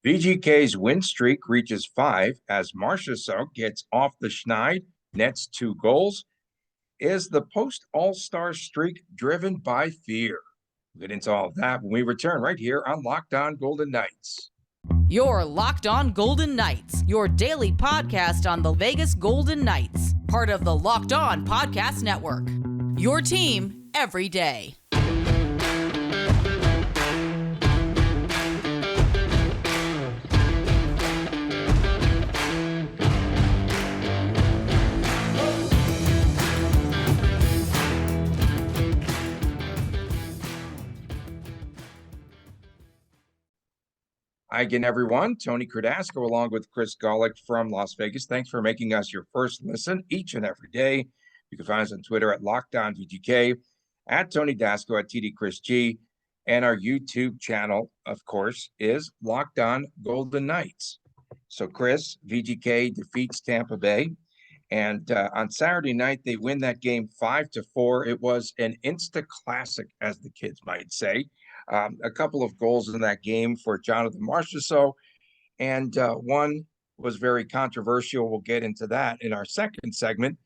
VGK's win streak reaches 5 as Marchessault gets off the schneid, nets 2 goals. Is the post-All-Star streak driven by fear? We'll get into all of that when we return right here on Locked On Golden Knights. You're Locked On Golden Knights, your daily podcast on the Vegas Golden Knights, part of the Locked On Podcast Network. Your team every day. Hi again, everyone. Tony Cardasco along with Chris Golick from Las Vegas. Thanks for making us your first listen each and every day. You can find us on Twitter at LockedOnVGK, at Tony Dasco, at TD Chris G, and our YouTube channel, of course, is Locked On Golden Knights. So, Chris, VGK defeats Tampa Bay, and on Saturday night, they win that game 5-4. It was an insta-classic, as the kids might say. A couple of goals in that game for Jonathan Marchessault, and one was very controversial. We'll get into that in our second segment.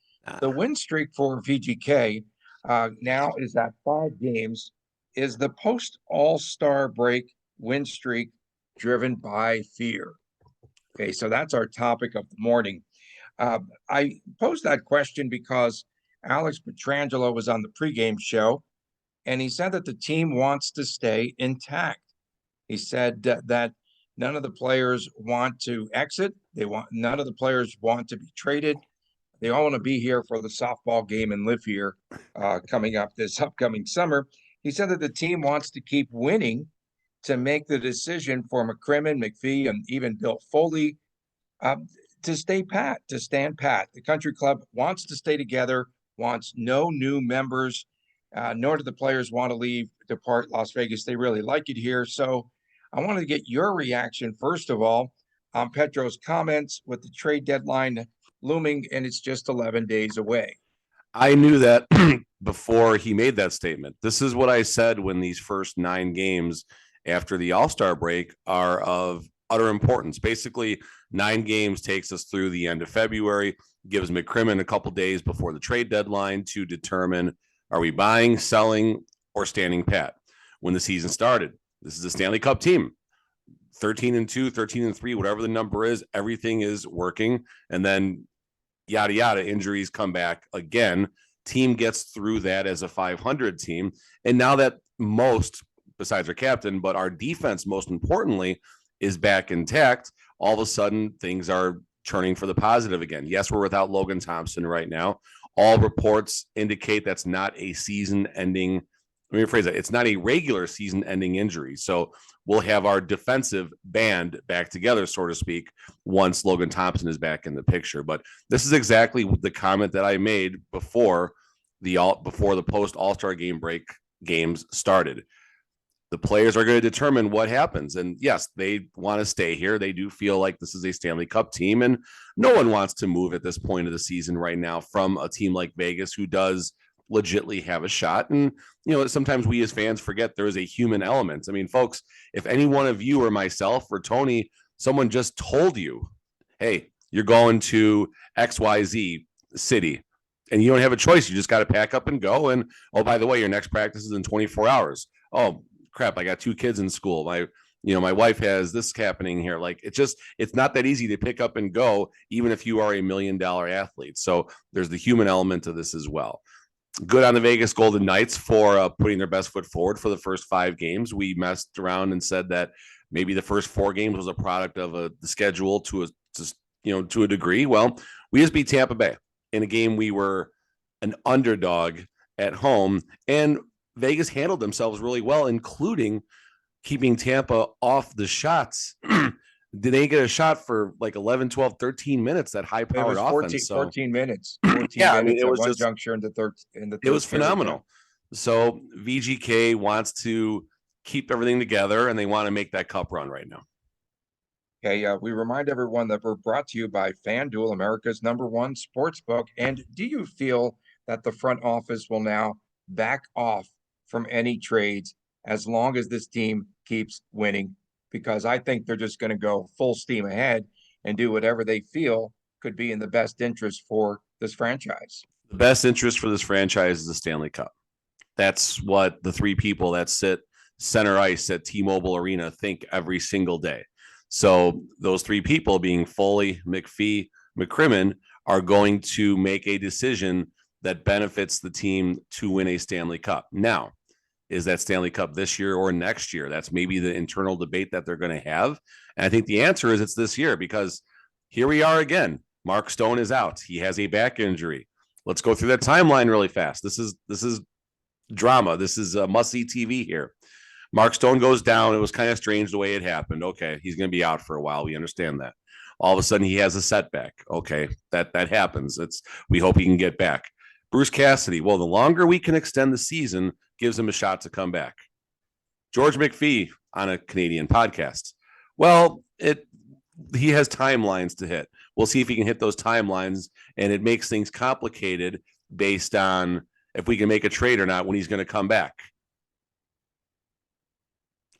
The win streak for VGK now is at 5 games. Is the post-All-Star break win streak driven by fear? Okay, so that's our topic of the morning. I posed that question because Alex Pietrangelo was on the pregame show, and he said that the team wants to stay intact. He said that none of the players want to exit. None of the players want to be traded. They all want to be here for the softball game and live here coming up this upcoming summer. He said that the team wants to keep winning to make the decision for McCrimmon, McPhee, and even Bill Foley to stand pat. The country club wants to stay together, wants no new members. Nor do the players want to depart Las Vegas. They really like it here. So I wanted to get your reaction, first of all, on Petro's comments with the trade deadline looming, and it's just 11 days away. I knew that before he made that statement. This is what I said when these first 9 games after the All-Star break are of utter importance. Basically, 9 games takes us through the end of February, gives McCrimmon a couple days before the trade deadline to determine, are we buying, selling, or standing pat? When the season started, this is a Stanley Cup team. 13-2, 13-3, whatever the number is, everything is working. And then yada, yada, injuries come back again. Team gets through that as a 500 team. And now that most, besides our captain, but our defense, most importantly, is back intact, all of a sudden things are turning for the positive again. Yes, we're without Logan Thompson right now. All reports indicate that's not a season-ending, let me rephrase that, it's not a regular season-ending injury. So we'll have our defensive band back together, so to speak, once Logan Thompson is back in the picture. But this is exactly the comment that I made before the post-All-Star game break games started. The players are going to determine what happens. And yes, they want to stay here. They do feel like this is a Stanley Cup team, and no one wants to move at this point of the season right now from a team like Vegas, who does legitimately have a shot. And, sometimes we as fans forget there is a human element. I mean, folks, if any one of you or myself or Tony, someone just told you, hey, you're going to XYZ city and you don't have a choice. You just got to pack up and go. And, oh, by the way, your next practice is in 24 hours. Oh, crap, I got 2 kids in school. My wife has this happening here. Like, it's not that easy to pick up and go, even if you are a $1 million athlete. So there's the human element to this as well. Good on the Vegas Golden Knights for putting their best foot forward for the first 5 games. We messed around and said that maybe the first 4 games was a product of the schedule to a degree. Well, we just beat Tampa Bay in a game we were an underdog at home, and Vegas handled themselves really well, including keeping Tampa off the shots. Did they get a shot for like 11, 12, 13 minutes, that high-powered offense? 14 minutes. 14 yeah, minutes it was one just juncture in the third. It was phenomenal. So VGK wants to keep everything together, and they want to make that cup run right now. Okay, we remind everyone that we're brought to you by FanDuel, America's #1 sportsbook. And do you feel that the front office will now back off from any trades as long as this team keeps winning? because I think they're just going to go full steam ahead and do whatever they feel could be in the best interest for this franchise. The best interest for this franchise is the Stanley Cup. That's what the three people that sit center ice at T-Mobile Arena think every single day. So those three people, being Foley, McPhee, McCrimmon, are going to make a decision that benefits the team to win a Stanley Cup. Now, is that Stanley Cup this year or next year? That's maybe the internal debate that they're going to have. And I think the answer is it's this year, because here we are again. Mark Stone is out. He has a back injury. Let's go through that timeline really fast. This is drama. This is a must-see TV here. Mark Stone goes down. It was kind of strange the way it happened. Okay, he's going to be out for a while. We understand that. All of a sudden, he has a setback. Okay, that happens. We hope he can get back. Bruce Cassidy, well, the longer we can extend the season gives him a shot to come back. George McPhee on a Canadian podcast. Well, he has timelines to hit. We'll see if he can hit those timelines, and it makes things complicated based on if we can make a trade or not when he's going to come back.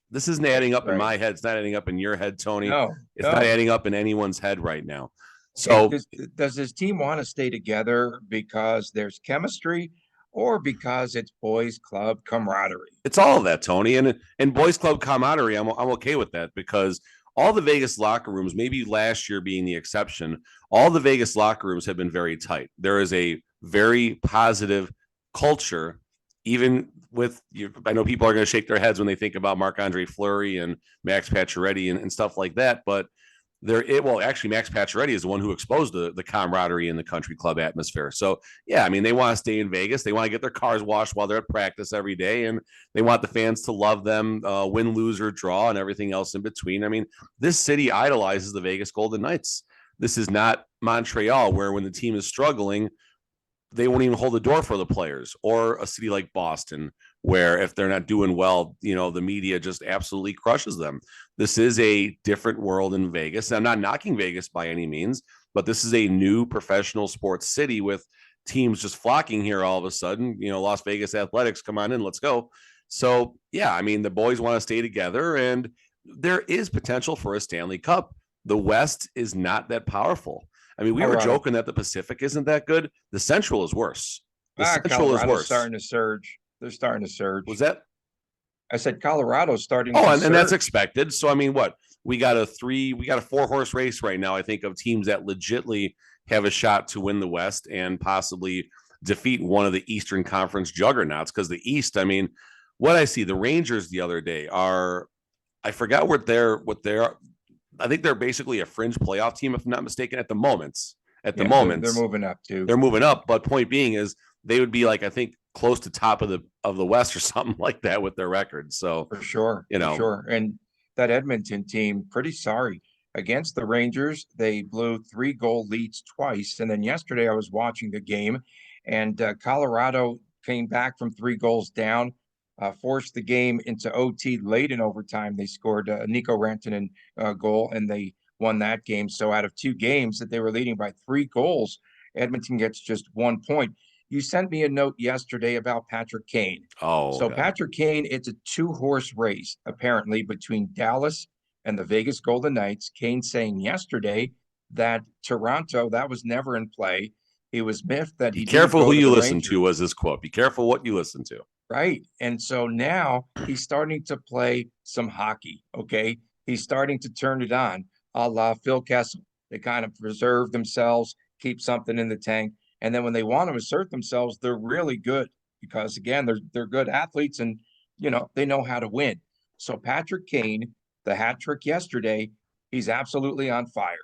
This isn't adding up in my head. It's not adding up in your head, Tony. It's not adding up in anyone's head right now. So does his team want to stay together because there's chemistry or because it's boys club camaraderie? It's all of that, Tony. And boys club camaraderie, I'm okay with that, because all the Vegas locker rooms, maybe last year being the exception, all the Vegas locker rooms have been very tight. There is a very positive culture, even with you. I know people are going to shake their heads when they think about Marc-Andre Fleury and Max Pacioretty and stuff like that, but actually, Max Pacioretty is the one who exposed the camaraderie in the country club atmosphere. So, yeah, I mean, they want to stay in Vegas. They want to get their cars washed while they're at practice every day, and they want the fans to love them, win, lose, or draw, and everything else in between. I mean, this city idolizes the Vegas Golden Knights. This is not Montreal, where when the team is struggling, they won't even hold the door for the players, or a city like Boston, where if they're not doing well, the media just absolutely crushes them. This is a different world in Vegas. I'm not knocking Vegas by any means, but this is a new professional sports city with teams just flocking here all of a sudden. Las Vegas Athletics, come on in, let's go. So, yeah, I mean, the boys want to stay together, and there is potential for a Stanley Cup. The West is not that powerful. I mean, we were joking that the Pacific isn't that good. The Central is worse. The Central is worse. Starting to surge. They're starting to surge. Was that? I said Colorado's starting to surge. And that's expected. So, I mean, we got a 4-horse race right now, I think, of teams that legitimately have a shot to win the West and possibly defeat one of the Eastern Conference juggernauts. Because the East, I mean, what I see, the Rangers the other day I forgot what they're. I think they're basically a fringe playoff team, if I'm not mistaken, at the moment. They're moving up too. They're moving up, but point being is they would be like, I think, close to top of the West or something like that with their record. So for sure, for sure. And that Edmonton team, pretty sorry against the Rangers. They blew 3-goal leads twice, and then yesterday I was watching the game, and Colorado came back from 3 goals down. Forced the game into OT late in overtime. They scored a Nico Rantanen goal, and they won that game. So out of 2 games that they were leading by 3 goals, Edmonton gets just 1 point. You sent me a note yesterday about Patrick Kane. So Patrick Kane, it's a 2-horse race, apparently, between Dallas and the Vegas Golden Knights. Kane saying yesterday that Toronto, that was never in play. He was miffed that he Be careful who you listen to, was his quote. Be careful what you listen to. Right. And so now he's starting to play some hockey. Okay. He's starting to turn it on, a la Phil Kessel. They kind of preserve themselves, keep something in the tank. And then when they want to assert themselves, they're really good because, again, they're good athletes and, they know how to win. So Patrick Kane, the hat trick yesterday, he's absolutely on fire.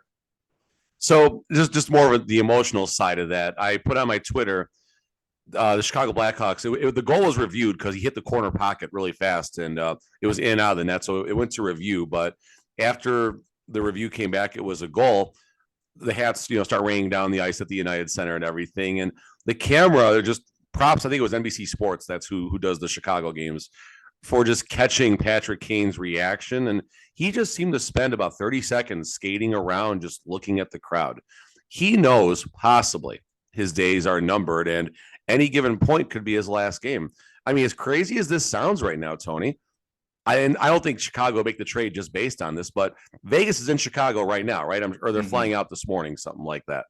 So just more of the emotional side of that. I put on my Twitter, the Chicago Blackhawks, the goal was reviewed because he hit the corner pocket really fast, and it was in and out of the net, so it went to review. But after the review came back, it was a goal. The hats, start raining down the ice at the United Center and everything. And the camera, they're just props. I think it was NBC Sports. That's who does the Chicago games, for just catching Patrick Kane's reaction. And he just seemed to spend about 30 seconds skating around, just looking at the crowd. He knows possibly his days are numbered, and any given point could be his last game. I mean, as crazy as this sounds right now, Tony, I don't think Chicago will make the trade just based on this, but Vegas is in Chicago right now, right? Or they're flying out this morning, something like that.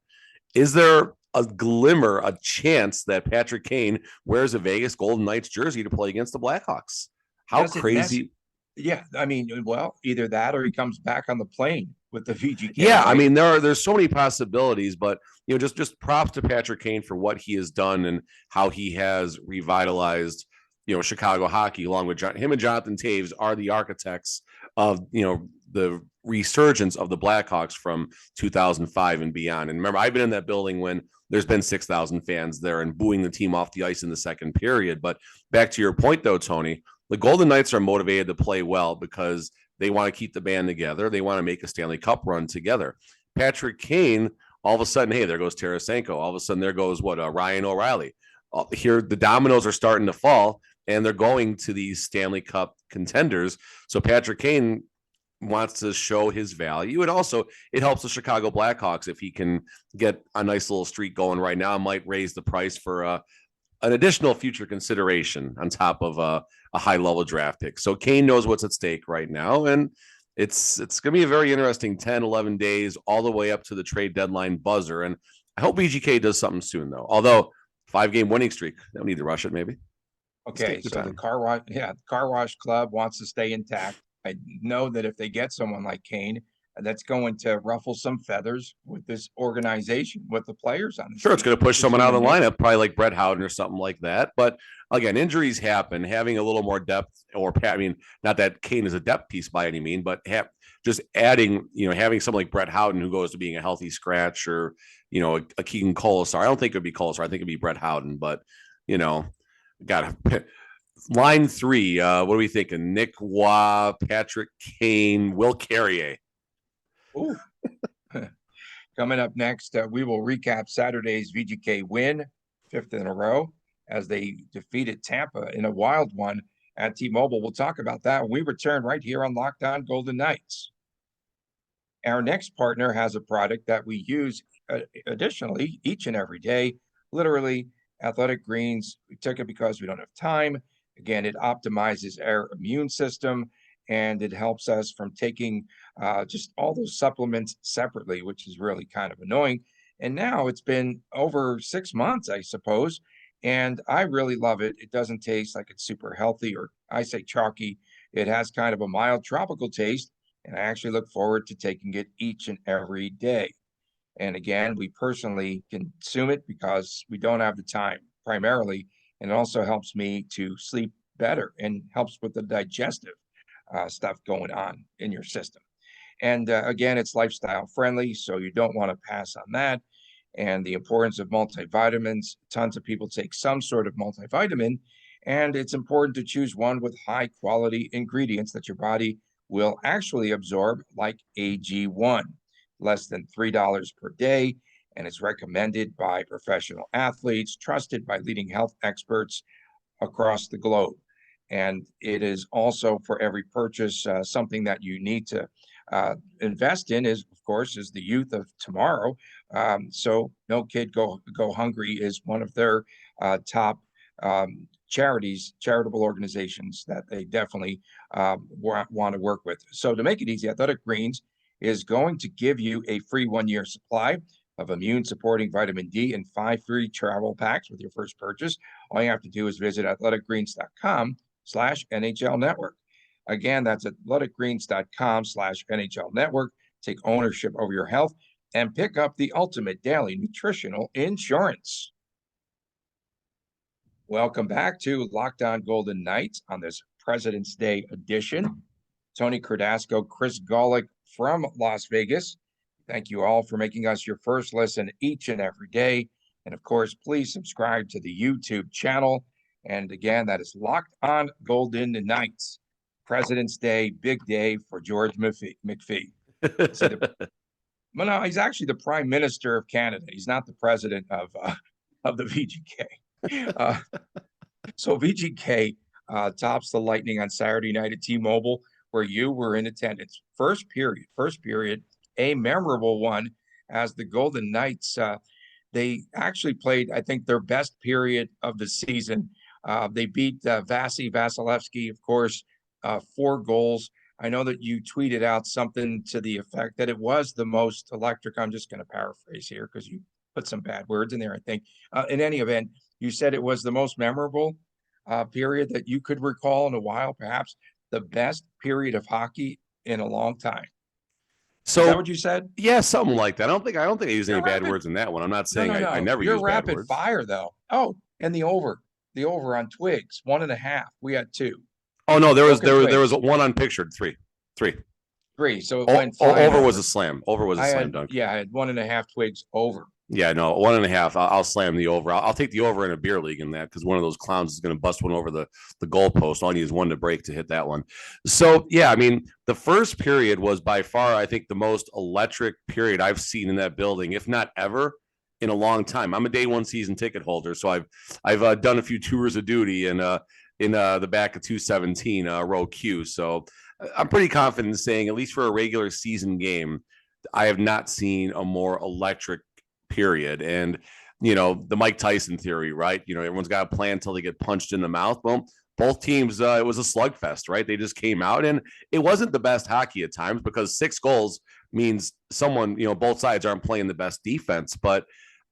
Is there a glimmer, a chance that Patrick Kane wears a Vegas Golden Knights jersey to play against the Blackhawks? How crazy? Yeah, I mean, well, either that or he comes back on the plane with the VGK. Yeah, right? I mean, there's so many possibilities, but just props to Patrick Kane for what he has done and how he has revitalized, Chicago hockey, along with him and Jonathan Taves are the architects of, the resurgence of the Blackhawks from 2005 and beyond. And remember, I've been in that building when there's been 6,000 fans there and booing the team off the ice in the second period. But back to your point, though, Tony, the Golden Knights are motivated to play well because they want to keep the band together. They want to make a Stanley Cup run together. Patrick Kane, all of a sudden, hey, there goes Tarasenko. All of a sudden, there goes Ryan O'Reilly. Here, the dominoes are starting to fall, and they're going to these Stanley Cup contenders. So Patrick Kane wants to show his value. And also, it helps the Chicago Blackhawks if he can get a nice little streak going right now. It might raise the price for an additional future consideration on top of a high-level draft pick. So Kane knows what's at stake right now, and it's going to be a very interesting 10, 11 days all the way up to the trade deadline buzzer. And I hope VGK does something soon, though. Although 5-game winning streak, they don't need to rush it, maybe. Okay, so the car wash club wants to stay intact. I know that if they get someone like Kane, that's going to ruffle some feathers with this organization, with the players on it. Sure, it's going to push someone out of the lineup, probably like Brett Howden or something like that. But again, injuries happen. Having a little more depth, not that Kane is a depth piece by any means, but just adding, having someone like Brett Howden who goes to being a healthy scratch, or a Keegan Colasar. I don't think it would be Colasar. I think it'd be Brett Howden. But got to. Line 3, what are we thinking? Nick Waugh, Patrick Kane, Will Carrier. Ooh. Coming up next, we will recap Saturday's VGK win, 5th in a row, as they defeated Tampa in a wild one at T-Mobile. We'll talk about that when we return right here on Locked On Golden Knights. Our next partner has a product that we use additionally each and every day, literally Athletic Greens. We took it because we don't have time. Again, it optimizes our immune system, and it helps us from taking just all those supplements separately, which is really kind of annoying. And now it's been over 6 months, I suppose, and I really love it. It doesn't taste like it's super healthy, or I say chalky. It has kind of a mild tropical taste, and I actually look forward to taking it each and every day. And again, we personally consume it because we don't have the time primarily. And it also helps me to sleep better and helps with the digestive stuff going on in your system. And again, it's lifestyle friendly, so you don't want to pass on that. And the importance of multivitamins. Tons of people take some sort of multivitamin, and it's important to choose one with high quality ingredients that your body will actually absorb, like AG1. Less than $3 per day. And it's recommended by professional athletes, trusted by leading health experts across the globe. And it is also, for every purchase, something that you need to invest in is the youth of tomorrow. So No Kid Go Hungry is one of their top charitable organizations that they definitely want to work with. So to make it easy, Athletic Greens is going to give you a free 1-year supply of immune-supporting vitamin D and 5 free travel packs with your first purchase. All you have to do is visit athleticgreens.com/NHL Network. Again, that's athleticgreens.com/NHL Network. Take ownership over your health and pick up the ultimate daily nutritional insurance. Welcome back to Locked On Golden Knights on this President's Day edition. Tony Cardasco, Chris Golick from Las Vegas. Thank you all for making us your first listen each and every day. And of course, please subscribe to the YouTube channel. And again, that is Locked On Golden Knights. President's Day, big day for George McPhee. No, he's actually the Prime Minister of Canada. He's not the president of the VGK. So VGK tops the Lightning on Saturday night at T-Mobile, where you were in attendance. First period, a memorable one, as the Golden Knights, they actually played, I think, their best period of the season. They beat Vasilevsky, of course, 4 goals. I know that you tweeted out something to the effect that it was the most electric. I'm just going to paraphrase here because you put some bad words in there, I think. In any event, you said it was the most memorable period that you could recall in a while, perhaps the best period of hockey in a long time. So is that what you said? Yeah, something like that. I don't think I used any bad rapid. words in that one. I'm not saying No. I never You're use bad rapid words. fire though. Oh, and the over on Twigs, 1.5. We had 2. Oh no, there was one unpictured, 3. 3. So it went over was a slam. Over was a slam had, dunk. Yeah, I had 1.5 Twigs over. Yeah, no, 1.5. I'll slam the over. I'll take the over in a beer league in that because one of those clowns is going to bust one over the goalpost. All I need is one to break to hit that one. So yeah, I mean, the first period was by far, I think, the most electric period I've seen in that building, if not ever, in a long time. I'm a day one season ticket holder, so I've done a few tours of duty in the back of 217 row Q. So I'm pretty confident in saying, at least for a regular season game, I have not seen a more electric period. And the Mike Tyson theory, right? Everyone's got a plan until they get punched in the mouth. Well, both teams, it was a slugfest, right? They just came out, and it wasn't the best hockey at times because 6 goals means someone, both sides aren't playing the best defense, but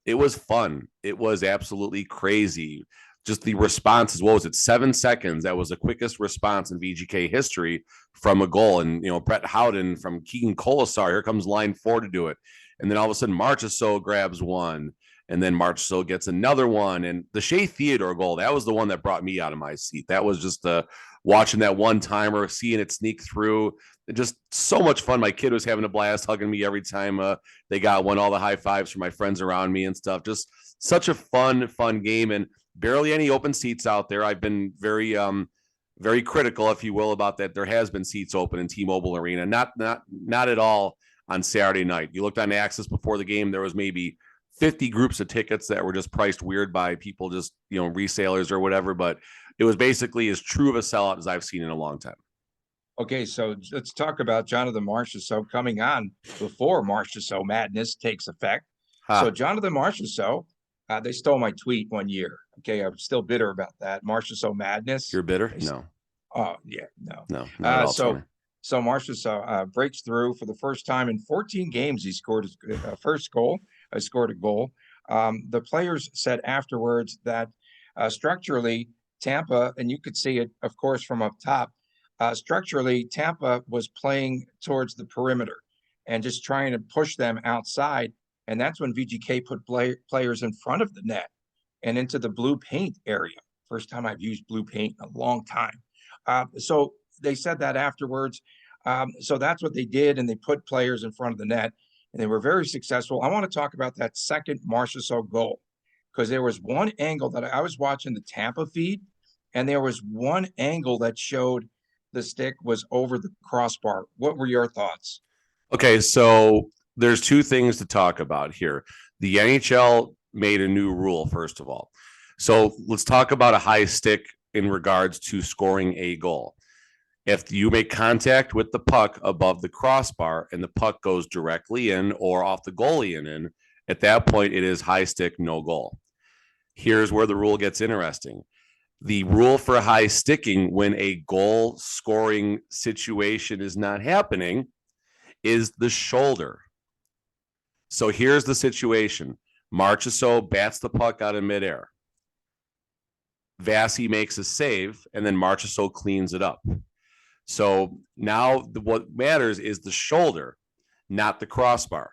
it was fun. It was absolutely crazy. Just the responses, what was it, 7 seconds? That was the quickest response in VGK history from a goal. And, Brett Howden from Keegan Colasar, here comes line 4 to do it. And then all of a sudden, Marchessault grabs one. And then Marchessault gets another one. And the Shea Theodore goal, that was the one that brought me out of my seat. That was just watching that one-timer, seeing it sneak through. Just so much fun. My kid was having a blast, hugging me every time they got one, all the high fives from my friends around me and stuff. Just such a fun game. And barely any open seats out there. I've been very critical, if you will, about that. There has been seats open in T-Mobile Arena. Not at all on Saturday night. You looked on Access before the game, there was maybe 50 groups of tickets that were just priced weird by people, just, resellers or whatever. But it was basically as true of a sellout as I've seen in a long time. Okay, so let's talk about Jonathan Marchessault coming on before Marchessault madness takes effect. So Jonathan Marchessault, they stole my tweet one year. Okay, I'm still bitter about that. Marchessault madness. You're bitter? No. Oh yeah, no. So Marchessault breaks through for the first time in 14 games. He scored his first goal. Scored a goal. The players said afterwards that structurally Tampa, and you could see it, of course, from up top. Structurally, Tampa was playing towards the perimeter and just trying to push them outside. And that's when VGK put players in front of the net and into the blue paint area. First time I've used blue paint in a long time. So they said that afterwards. So that's what they did, and they put players in front of the net, and they were very successful. I want to talk about that second Marchessault goal because there was one angle that I was watching the Tampa feed, and there was one angle that showed the stick was over the crossbar. What were your thoughts? Okay, so there's 2 things to talk about here. The NHL made a new rule, first of all. So let's talk about a high stick in regards to scoring a goal. If you make contact with the puck above the crossbar and the puck goes directly in or off the goalie and in, at that point, it is high stick, no goal. Here's where the rule gets interesting. The rule for high sticking when a goal scoring situation is not happening is the shoulder. So here's the situation. Marchessault bats the puck out of midair. Vasi makes a save, and then Marchessault cleans it up. So now what matters is the shoulder, not the crossbar.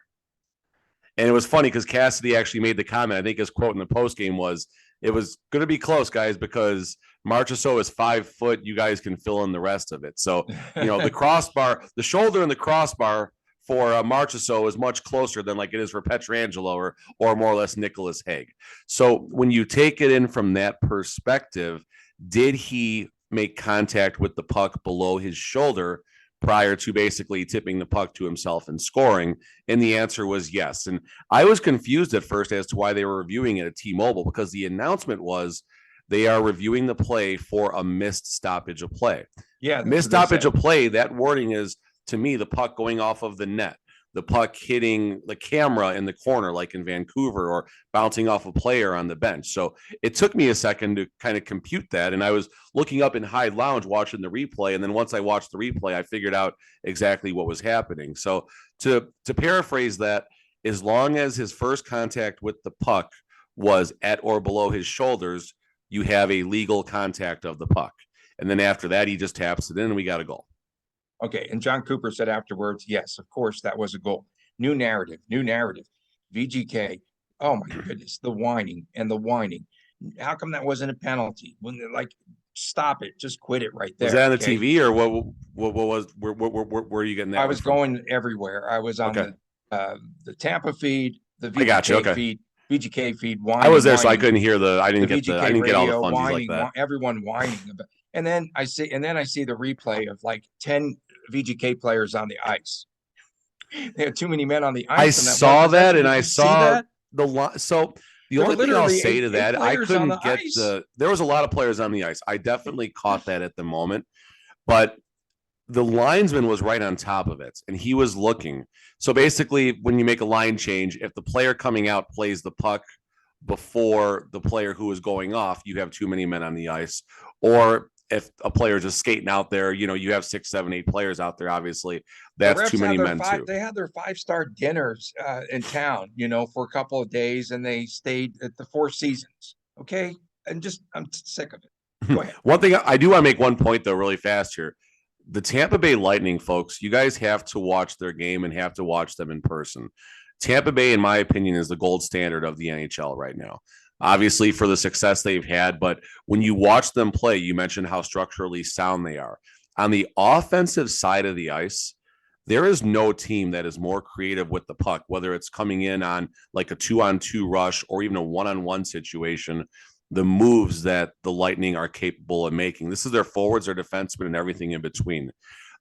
And it was funny because Cassidy actually made the comment. I think his quote in the postgame was, "It was going to be close, guys, because Marchessault is 5 foot. You guys can fill in the rest of it." So, the crossbar, the shoulder and the crossbar for Marchessault is much closer than like it is for Pietrangelo or more or less Nicholas Hague. So when you take it in from that perspective, did he make contact with the puck below his shoulder prior to basically tipping the puck to himself and scoring? And the answer was yes. And I was confused at first as to why they were reviewing it at T-Mobile, because the announcement was they are reviewing the play for a missed stoppage of play. Yeah. Missed stoppage of play, that wording is, to me, the puck going off of the net. the puck hitting the camera in the corner, like in Vancouver, or bouncing off a player on the bench. So it took me a second to kind of compute that. And I was looking up in Hyde Lounge watching the replay. And then once I watched the replay, I figured out exactly what was happening. So to paraphrase that, as long as his first contact with the puck was at or below his shoulders, you have a legal contact of the puck. And then after that, he just taps it in and we got a goal. Okay. And John Cooper said afterwards, yes, of course, that was a goal. New narrative. VGK. Oh my goodness. The whining. How come that wasn't a penalty? When they're like, stop it. Just quit it right there. Was that on the TV or what was, where were you getting that? I was going everywhere. I was on the Tampa feed, the VGK feed, VGK feed. Whining, I was there, so I couldn't hear I didn't get all the funsies whining, like that. Everyone whining about. And then I see the replay of like 10 VGK players on the ice. There are too many men on the ice. I saw that, and I saw the line. So the only thing I'll say to that, I couldn't get there was a lot of players on the ice. I definitely caught that at the moment, but the linesman was right on top of it, and he was looking. So basically, when you make a line change, if the player coming out plays the puck before the player who is going off, you have too many men on the ice. Or if a player is just skating out there, you have 6, 7, 8 players out there. Obviously, that's too many men too. They had their 5-star dinners in town, for a couple of days, and they stayed at the Four Seasons. Okay, I'm sick of it. Go ahead. One thing I do want to make one point though, really fast here. The Tampa Bay Lightning, folks, you guys have to watch their game and have to watch them in person. Tampa Bay, in my opinion, is the gold standard of the NHL right now. Obviously, for the success they've had, but when you watch them play, you mentioned how structurally sound they are. On the offensive side of the ice, there is no team that is more creative with the puck, whether it's coming in on like a 2-on-2 rush or even a 1-on-1 situation. The moves that the Lightning are capable of making. This is their forwards, their defensemen, and everything in between.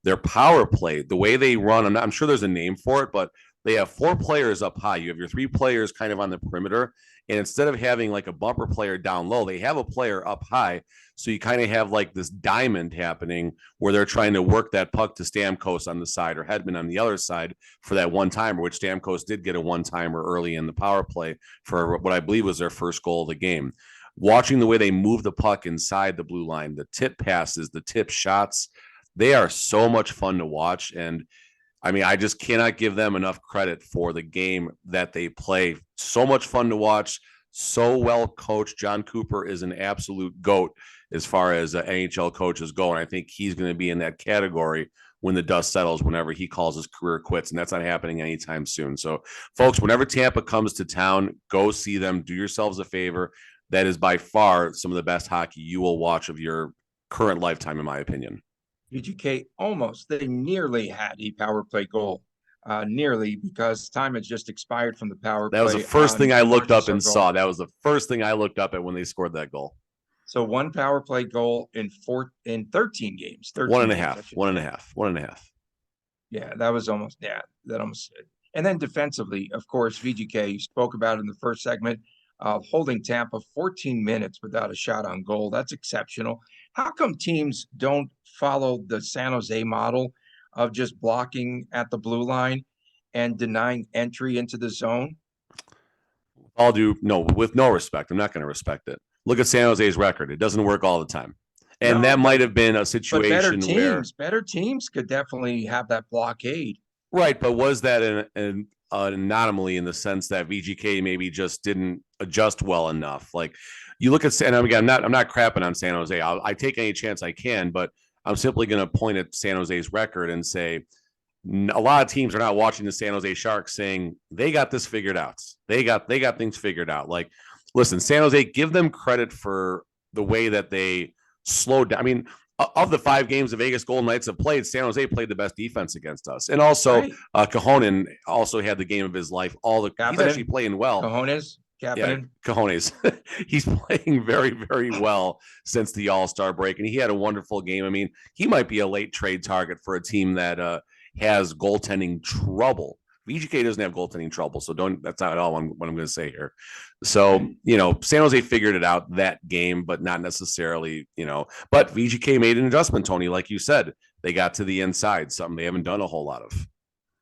Their power play, the way they run, I'm sure there's a name for it, but they have 4 players up high. You have your 3 players kind of on the perimeter. And instead of having like a bumper player down low, they have a player up high. So you kind of have like this diamond happening where they're trying to work that puck to Stamkos on the side or Hedman on the other side for that one-timer, which Stamkos did get a one-timer early in the power play for what I believe was their first goal of the game. Watching the way they move the puck inside the blue line, the tip passes, the tip shots, they are so much fun to watch. And I mean, I just cannot give them enough credit for the game that they play. So much fun to watch, so well coached. John Cooper is an absolute GOAT as far as NHL coaches go. And I think he's going to be in that category when the dust settles, whenever he calls his career quits. And that's not happening anytime soon. So, folks, whenever Tampa comes to town, go see them. Do yourselves a favor. That is by far some of the best hockey you will watch of your current lifetime, in my opinion. VGK they nearly had a power play goal. Nearly, because time had just expired from the power play. That was the first thing I looked up and saw. That was the first thing I looked up at when they scored that goal. So one power play goal in 13 games. 1.5. Yeah, that was almost. And then defensively, of course, VGK, you spoke about it in the first segment, holding Tampa 14 minutes without a shot on goal. That's exceptional. How come teams don't follow the San Jose model of just blocking at the blue line and denying entry into the zone? With no respect. I'm not going to respect it. Look at San Jose's record. It doesn't work all the time. And that might have been a situation where better teams could definitely have that blockade. Right. But was that an anomaly in the sense that VGK maybe just didn't adjust well enough? Like, you look at, and again, I'm not crapping on San Jose. I take any chance I can, but I'm simply going to point at San Jose's record and say a lot of teams are not watching the San Jose Sharks saying they got this figured out. They got things figured out. Like, listen, San Jose, give them credit for the way that they slowed down. I mean, of the 5 games the Vegas Golden Knights have played, San Jose played the best defense against us. And also, Cajonen also had the game of his life. He's actually playing well. Cajones. He's playing very, very well since the All-Star break, and he had a wonderful game. I mean, he might be a late trade target for a team that has goaltending trouble. VGK doesn't have goaltending trouble, so that's not at all what I'm going to say here. So, San Jose figured it out that game, but not necessarily, but VGK made an adjustment, Tony, like you said. They got to the inside, something they haven't done a whole lot of.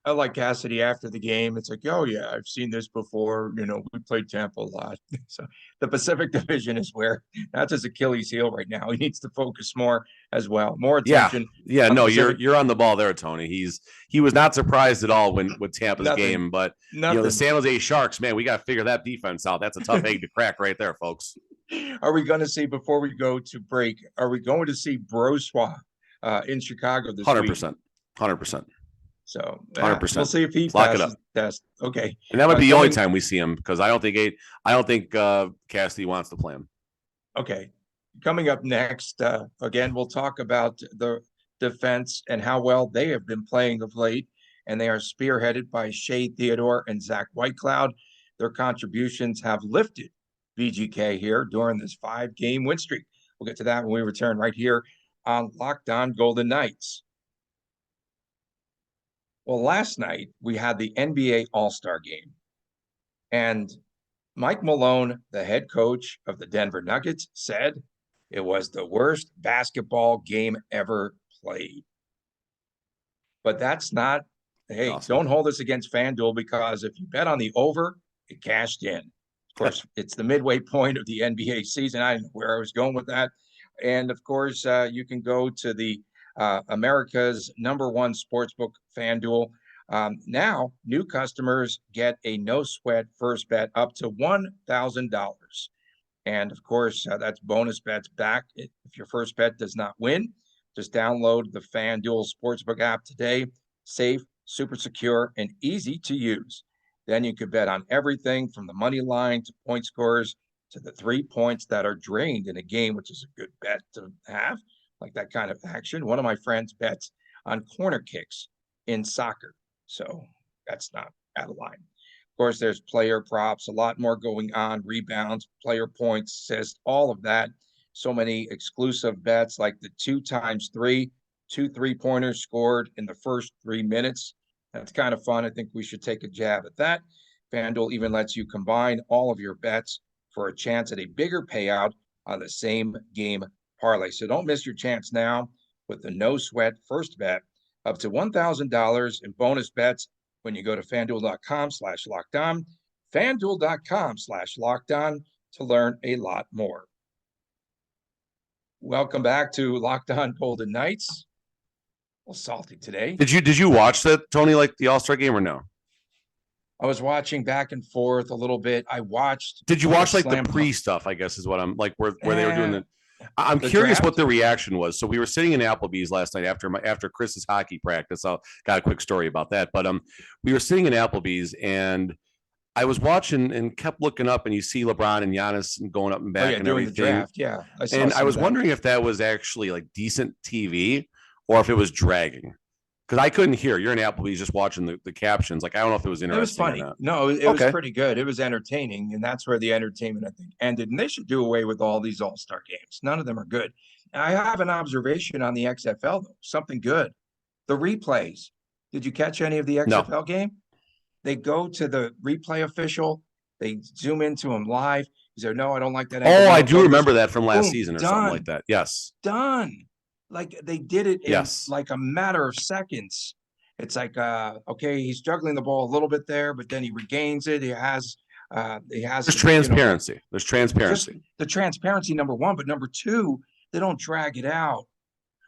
I like Cassidy after the game. It's like, oh yeah, I've seen this before. We played Tampa a lot. So the Pacific Division is where that's his Achilles heel right now. He needs to focus more as well. More Yeah. attention. Yeah. on the No, Pacific. you're on the ball there, Tony. He was not surprised at all with Tampa's Nothing. game, but Nothing. the San Jose Sharks, man, we got to figure that defense out. That's a tough egg to crack right there, folks. Are we going to see, before we go to break, are we going to see Brossois in Chicago this 100%. week? 100%. So 100%. We'll see if he Lock it passes up. the test. Okay. And that might be the only time we see him, because I don't think Cassidy wants to play him. Okay. Coming up next, again, we'll talk about the defense and how well they have been playing of late. And they are spearheaded by Shea Theodore and Zach Whitecloud. Their contributions have lifted VGK here during this 5-game win streak. We'll get to that when we return right here on Locked On Golden Knights. Well, last night we had the NBA All-Star Game, and Mike Malone, the head coach of the Denver Nuggets, said it was the worst basketball game ever played. But that's not, hey, Awesome. Don't hold this against FanDuel, because if you bet on the over, it cashed in. Of course, it's the midway point of the NBA season. I didn't know where I was going with that. And of course, you can go to the America's #1 sportsbook, FanDuel. Now, new customers get a no-sweat first bet up to $1,000. And of course, that's bonus bets back if your first bet does not win. Just download the FanDuel Sportsbook app today. Safe, super secure, and easy to use. Then you could bet on everything from the money line to point scores to the 3 points that are drained in a game, which is a good bet to have, like that kind of action. One of my friends bets on corner kicks in soccer, so that's not out of line. Of course, there's player props, a lot more going on, rebounds, player points, assists, all of that. So many exclusive bets, like the 2x3, 2 3-pointers scored in the first 3 minutes. That's kind of fun. I think we should take a jab at that. FanDuel even lets you combine all of your bets for a chance at a bigger payout on the same game parlay. So don't miss your chance now with the no sweat first bet up to $1,000 in bonus bets when you go to FanDuel.com/lockedon, FanDuel.com/lockedon to learn a lot more. Welcome back to Locked On Golden Knights. A little salty today. Did you watch that, Tony, like the All-Star game, or no? I was watching back and forth a little bit. I watched. Did you watch like the pre stuff? I guess is what I'm like, where they were doing the. I'm curious what the reaction was. So we were sitting in Applebee's last night after Chris's hockey practice. I got a quick story about that, but we were sitting in Applebee's and I was watching and kept looking up, and you see LeBron and Giannis going up and back and everything. The draft, yeah. I was wondering if that was actually like decent TV or if it was dragging. Because I couldn't hear. You're in Applebee's just watching the captions. Like, I don't know if it was interesting. It was funny. No, it was pretty good. It was entertaining, and that's where the entertainment, I think, ended. And they should do away with all these all-star games. None of them are good. I have an observation on the XFL, though. Something good. The replays. Did you catch any of the XFL game? They go to the replay official. They zoom into him live. He said, no, I don't like that. Oh, I do remember that from last season or something like that. Yes. Done. Like they did it in like a matter of seconds. It's like, okay, he's juggling the ball a little bit there, but then he regains it. He has There's transparency. There's transparency. The transparency, number one, but number two, they don't drag it out.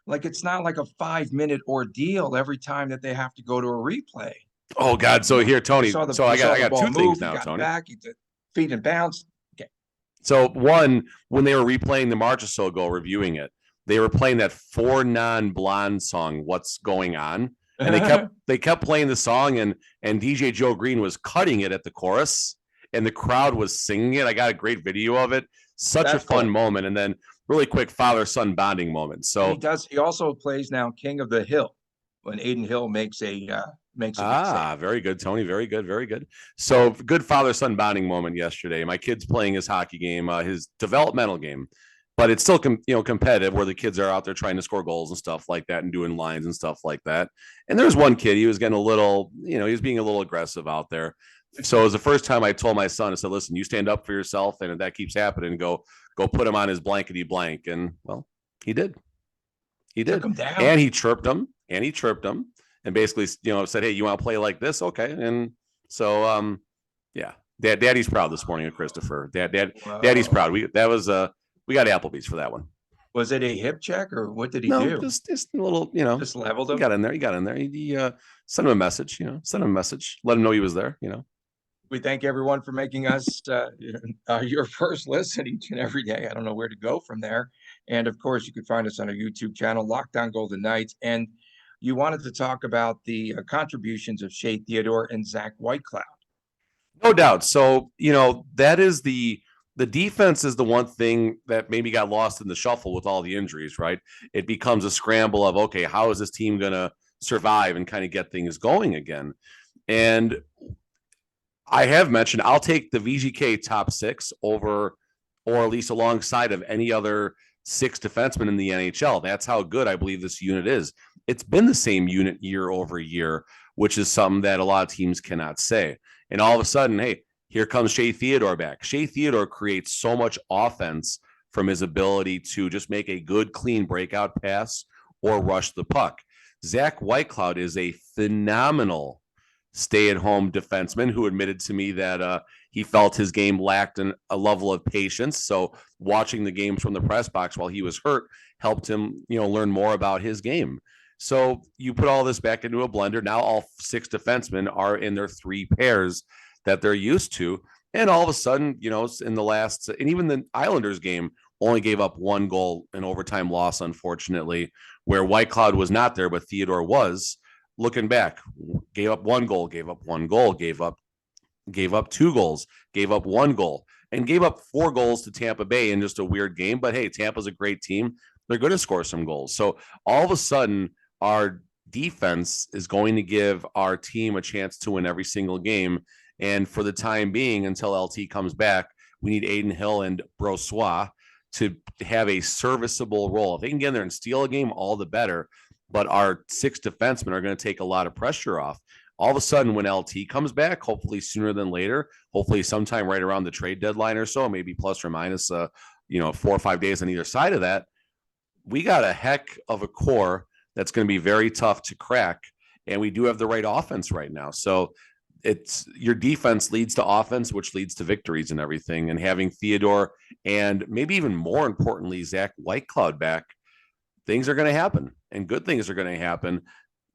Like it's not like a 5-minute ordeal every time that they have to go to a replay. Oh God. So here, Tony. I got two things now, Tony. Back, feet and bounce. Okay. So one, when they were replaying the March or so ago, reviewing it, they were playing that For Non-Blonde song, What's Going On? And they kept playing the song, and DJ Joe Green was cutting it at the chorus, and the crowd was singing it. I got a great video of it. That's a fun moment. And then really quick father-son bonding moment. So he also plays now King of the Hill when Aiden Hill makes a very good, Tony. Very good, very good. So good father-son bonding moment yesterday. My kid's playing his hockey game, his developmental game. But it's still, competitive where the kids are out there trying to score goals and stuff like that and doing lines and stuff like that. And there's one kid, he was getting a little, he was being a little aggressive out there. So it was the first time I told my son, I said, listen, you stand up for yourself. And if that keeps happening, go put him on his blankety blank. And well, he did. He did. Took him down. And he chirped him. and basically, said, hey, you want to play like this? Okay. And so, yeah, Daddy's proud this morning of Christopher. Daddy's proud. We got Applebee's for that one. Was it a hip check or what did he No, do? just a little, just leveled him. He got in there. He sent him a message, let him know he was there, We thank everyone for making us your first listen each and every day. I don't know where to go from there. And of course, you can find us on our YouTube channel, Locked On Golden Knights. And you wanted to talk about the contributions of Shea Theodore and Zach Whitecloud. No doubt. So, that is the defense is the one thing that maybe got lost in the shuffle with all the injuries, right? It becomes a scramble of, okay, how is this team going to survive and kind of get things going again? And I have mentioned I'll take the VGK top 6 over, or at least alongside of any other 6 defensemen in the NHL. That's how good I believe this unit is. It's been the same unit year over year, which is something that a lot of teams cannot say. And all of a sudden, hey, here comes Shea Theodore back. Shea Theodore creates so much offense from his ability to just make a good, clean breakout pass or rush the puck. Zach Whitecloud is a phenomenal stay-at-home defenseman who admitted to me that he felt his game lacked a level of patience. So watching the games from the press box while he was hurt helped him, learn more about his game. So you put all this back into a blender. Now all 6 defensemen are in their 3 pairs that they're used to. And all of a sudden, in the last, and even the Islanders game only gave up 1 goal, an overtime loss, unfortunately, where Whitecloud was not there, but Theodore was. Looking back, gave up 1 goal, gave up 1 goal, gave up 2 goals, gave up 1 goal, and gave up 4 goals to Tampa Bay in just a weird game. But hey, Tampa's a great team. They're going to score some goals. So all of a sudden, our defense is going to give our team a chance to win every single game. And for the time being, until LT comes back, we need Aiden Hill and Brossoit to have a serviceable role. If they can get in there and steal a game, all the better. But our 6 defensemen are going to take a lot of pressure off. All of a sudden, when LT comes back, hopefully sooner than later, hopefully sometime right around the trade deadline or so, maybe plus or minus, 4 or 5 days on either side of that, we got a heck of a core that's going to be very tough to crack. And we do have the right offense right now. So it's your defense leads to offense, which leads to victories and everything. And having Theodore and maybe even more importantly, Zach Whitecloud back, things are going to happen and good things are going to happen,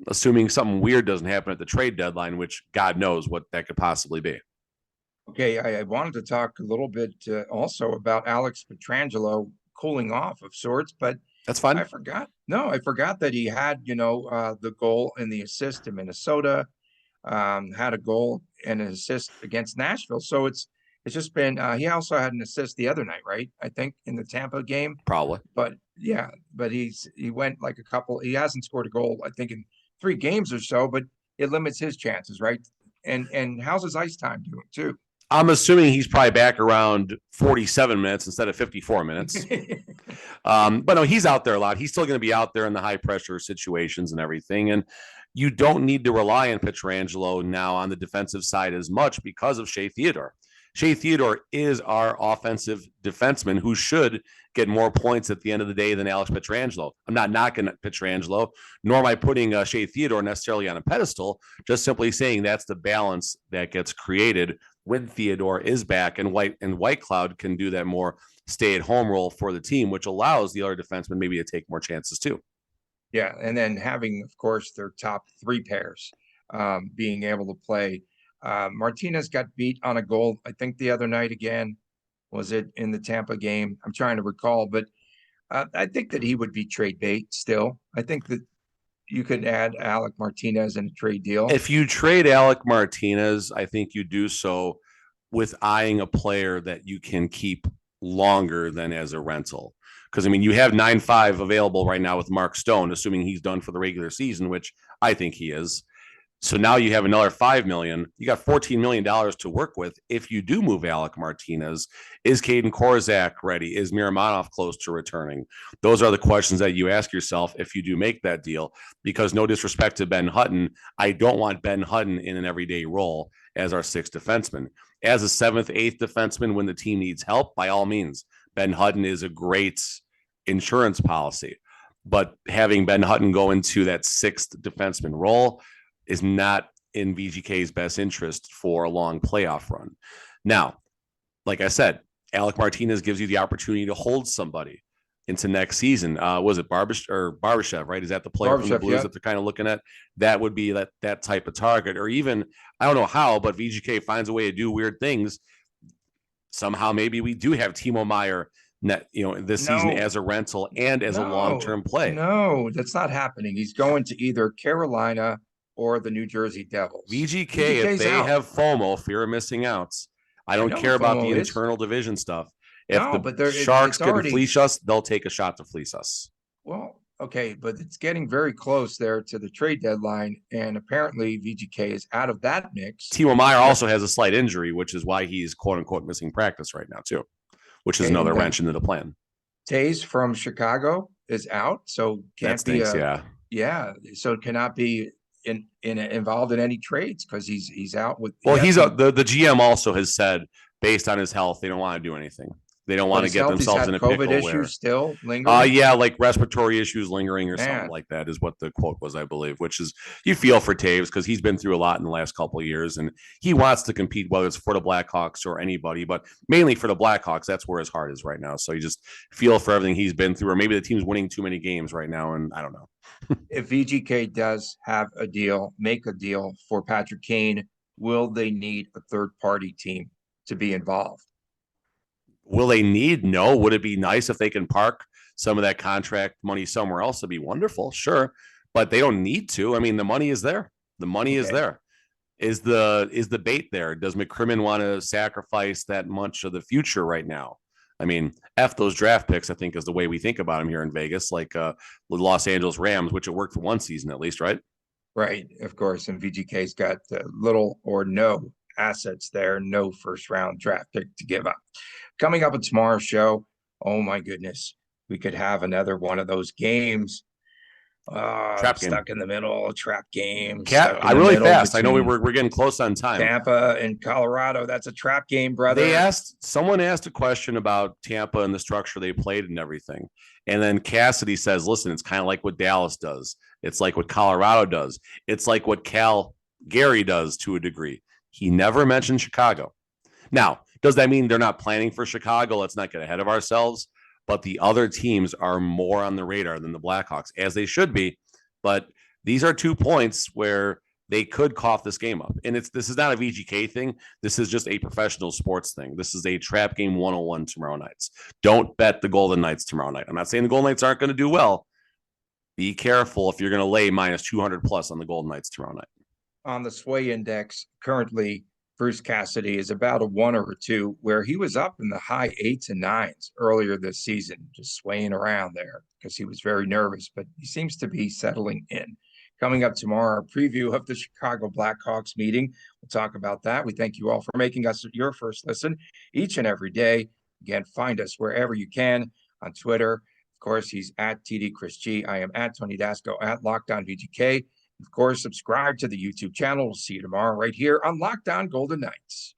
assuming something weird doesn't happen at the trade deadline, which God knows what that could possibly be. Okay. I wanted to talk a little bit also about Alex Pietrangelo cooling off of sorts, but that's fine. I forgot that he had, the goal and the assist to Minnesota, had a goal and an assist against Nashville. So it's just been, he also had an assist the other night, right? I think in the Tampa game. Probably. But yeah, but he went like he hasn't scored a goal, I think in 3 games or so, but it limits his chances, right? And how's his ice time doing too? I'm assuming he's probably back around 47 minutes instead of 54 minutes. But no, he's out there a lot. He's still going to be out there in the high pressure situations and everything. And you don't need to rely on Pietrangelo now on the defensive side as much because of Shea Theodore. Shea Theodore is our offensive defenseman who should get more points at the end of the day than Alex Pietrangelo. I'm not knocking Pietrangelo, nor am I putting Shea Theodore necessarily on a pedestal, just simply saying that's the balance that gets created when Theodore is back, and Whitecloud can do that more stay-at-home role for the team, which allows the other defensemen maybe to take more chances too. Yeah, and then having, of course, their top 3 pairs being able to play. Martinez got beat on a goal, I think the other night again. Was it in the Tampa game? I'm trying to recall, but I think that he would be trade bait still. I think that you could add Alec Martinez in a trade deal. If you trade Alec Martinez, I think you do so with eyeing a player that you can keep longer than as a rental. Because, you have 9.5 available right now with Mark Stone, assuming he's done for the regular season, which I think he is. So now you have another $5 million. You got $14 million to work with. If you do move Alec Martinez, is Caden Korczak ready? Is Miramonov close to returning? Those are the questions that you ask yourself if you do make that deal, because no disrespect to Ben Hutton, I don't want Ben Hutton in an everyday role as our 6th defenseman. As a 7th, 8th defenseman, when the team needs help, by all means, Ben Hutton is a great insurance policy. but having Ben Hutton go into that sixth defenseman role is not in VGK's best interest for a long playoff run. Now, like I said, Alec Martinez gives you the opportunity to hold somebody into next season. Was it Barbashev, right? Is that the player from the Blues that they're kind of looking at? That would be that type of target. Or even, I don't know how, but VGK finds a way to do weird things. Somehow maybe we do have Timo Meier this season as a rental and as a long-term play. No, that's not happening. He's going to either Carolina or the New Jersey Devils. VGK, if they have FOMO, fear of missing outs, I don't care about the internal division stuff. If the Sharks can fleece us, they'll take a shot to fleece us. Well, okay, but it's getting very close there to the trade deadline, and apparently VGK is out of that mix. Timo Meier also has a slight injury, which is why he's quote-unquote missing practice right now too, which is another wrench into the plan. Tays from Chicago is out, so can't be so it cannot be involved in any trades because he's out with. Well, the GM also has said based on his health, they don't want to do anything. They don't want to get themselves in a COVID pickle issues still lingering. Like respiratory issues lingering or something like that is what the quote was, I believe. Which is you feel for Taves because he's been through a lot in the last couple of years, and he wants to compete, whether it's for the Blackhawks or anybody, but mainly for the Blackhawks. That's where his heart is right now. So you just feel for everything he's been through, or maybe the team's winning too many games right now, and I don't know. If VGK does have a deal, make a deal for Patrick Kane, will they need a third-party team to be involved? Will they need? No. Would it be nice if they can park some of that contract money somewhere else? It'd be wonderful, sure, but they don't need to. I mean, the money is there. The money is there. Is the bait there? Does McCrimmon want to sacrifice that much of the future right now? I mean, F those draft picks, I think, is the way we think about them here in Vegas, like the Los Angeles Rams, which it worked for one season at least, right? Right, of course. And VGK's got little or no assets there, no first-round draft pick to give up. Coming up on tomorrow's show, oh my goodness, we could have another one of those games. Trap game. Stuck in the middle, trap game. Really fast. I know we're getting close on time. Tampa and Colorado, that's a trap game, brother. Someone asked a question about Tampa and the structure they played and everything. And then Cassidy says, listen, it's kind of like what Dallas does. It's like what Colorado does. It's like what Gary does to a degree. He never mentioned Chicago. Now, does that mean they're not planning for Chicago? Let's not get ahead of ourselves. But the other teams are more on the radar than the Blackhawks, as they should be. But these are 2 points where they could cough this game up. And this is not a VGK thing. This is just a professional sports thing. This is a trap game 101 tomorrow nights. Don't bet the Golden Knights tomorrow night. I'm not saying the Golden Knights aren't going to do well. Be careful if you're going to lay minus 200 plus on the Golden Knights tomorrow night. On the sway index, currently, Bruce Cassidy is about a 1 or a 2, where he was up in the high 8s and 9s earlier this season, just swaying around there because he was very nervous, but he seems to be settling in. Coming up tomorrow, a preview of the Chicago Blackhawks meeting. We'll talk about that. We thank you all for making us your first listen each and every day. Again, find us wherever you can on Twitter. Of course, he's at TD Chris G. I am at Tony Dasco at Locked On VGK. Of course, subscribe to the YouTube channel. We'll see you tomorrow right here on Locked On Golden Knights.